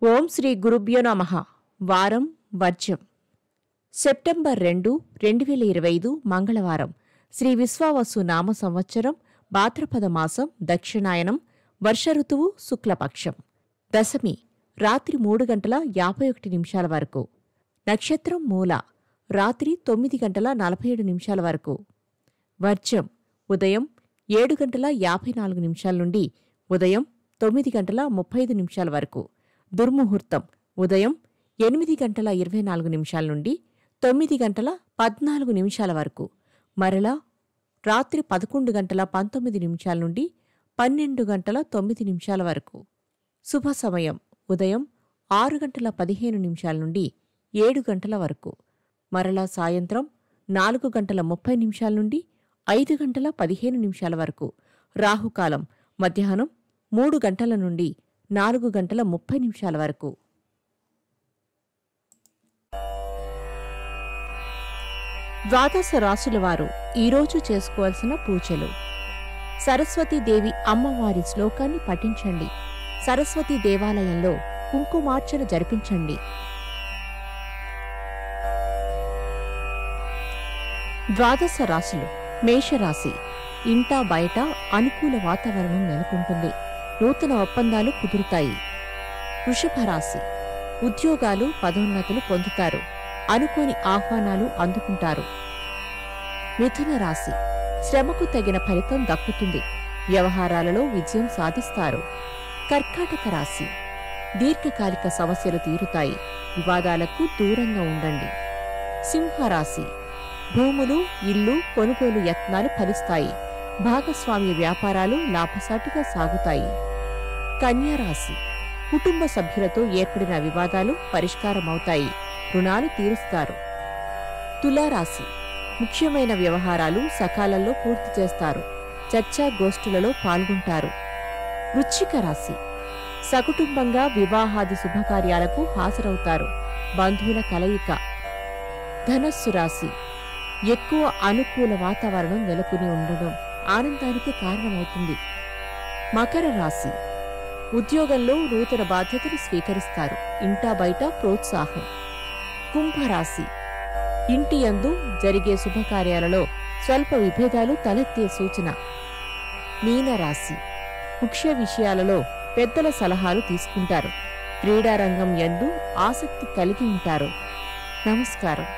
ఓం శ్రీ గురుభ్యో నమః. వారం వర్జ్యం. సెప్టెంబర్ 2, 2025 మంగళవారం. శ్రీ విశ్వావసు నామ సంవత్సరం, భాద్రపద మాసం, దక్షిణాయనం, వర్ష ఋతువు, శుక్లపక్షం. దశమి రాత్రి 3:51 వరకు. నక్షత్రం మూల రాత్రి 9:47 వరకు. వర్జ్యం ఉదయం 7:54 నుండి ఉదయం 9:35 వరకు. దుర్ముహూర్తం ఉదయం 8:24 నుండి 9:14 వరకు. మరలా రాత్రి 11:19 నుండి 12:09 వరకు. శుభ సమయం ఉదయం 6:15 నుండి 7 వరకు. మరలా సాయంత్రం 4:30 నుండి 5:15 వరకు. రాహుకాలం మధ్యాహ్నం 3 నుండి 4:30 వరకు. ద్వాదశ రాశుల వారు ఈరోజు చేసుకోవాల్సిన పూజలు. సరస్వతీదేవి అమ్మవారి శ్లోకాన్ని పఠించండి. సరస్వతీ దేవాలయంలో కుంకుమార్చన జరిపించండి. ద్వాదశ రాశులు. మేషరాశి. ఇంటా బయట అనుకూల వాతావరణం నెలకొంటుంది. నూతన ఒప్పందాలు కుదురుతాయి. వృషభరాశి. ఉద్యోగాలు, పదోన్నతులు పొందుతారు. అనుకోని ఆహ్వానాలు అందుకుంటారు. మిథున రాశి. శ్రమకు తగిన ఫలితం దక్కుతుంది. వ్యవహారాలలో విజయం సాధిస్తారు. కర్కాటక రాశి. దీర్ఘకాలిక సమస్యలు తీరుతాయి. వివాదాలకు దూరంగా ఉండండి. సింహరాశి. భూములు, ఇల్లు కొనుగోలు యత్నాలు ఫలిస్తాయి. భాగస్వామ్య వ్యాపారాలు లాభసాటిగా సాగుతాయి. కన్యారాశి. కుటుంబ సభ్యులతో ఏర్పడిన వివాదాలు పరిష్కారమవుతాయి. రుణాలు తీరుస్తారు. తులారాశి. ముఖ్యమైన వ్యవహారాలు సకాలంలో పూర్తి చేస్తారు. చర్చా గోష్ఠులలో పాల్గొంటారు. వృశ్చిక రాశి. సకుటుంబంగా వివాహాది శుభకార్యాలకు హాజరవుతారు. బంధువుల కలయిక. ధనస్సు రాశి. ఎక్కువ అనుకూల వాతావరణం నెలకొని ఉండడం ఆనందానికి కారణమవుతుంది. మకర రాశి. ఉద్యోగంలో నూతన బాధ్యతలు స్వీకరిస్తారు. ఇంటా బయట ప్రోత్సాహం. కుంభరాశి. ఇంటి యందు జరిగే శుభకార్యాలలో స్వల్ప విభేదాలు తలెత్తే సూచన. మీనరాశి. ముఖ్య విషయాలలో పెద్దల సలహాలు తీసుకుంటారు. క్రీడారంగం యందు ఆసక్తి కలిగి ఉంటారు. నమస్కారం.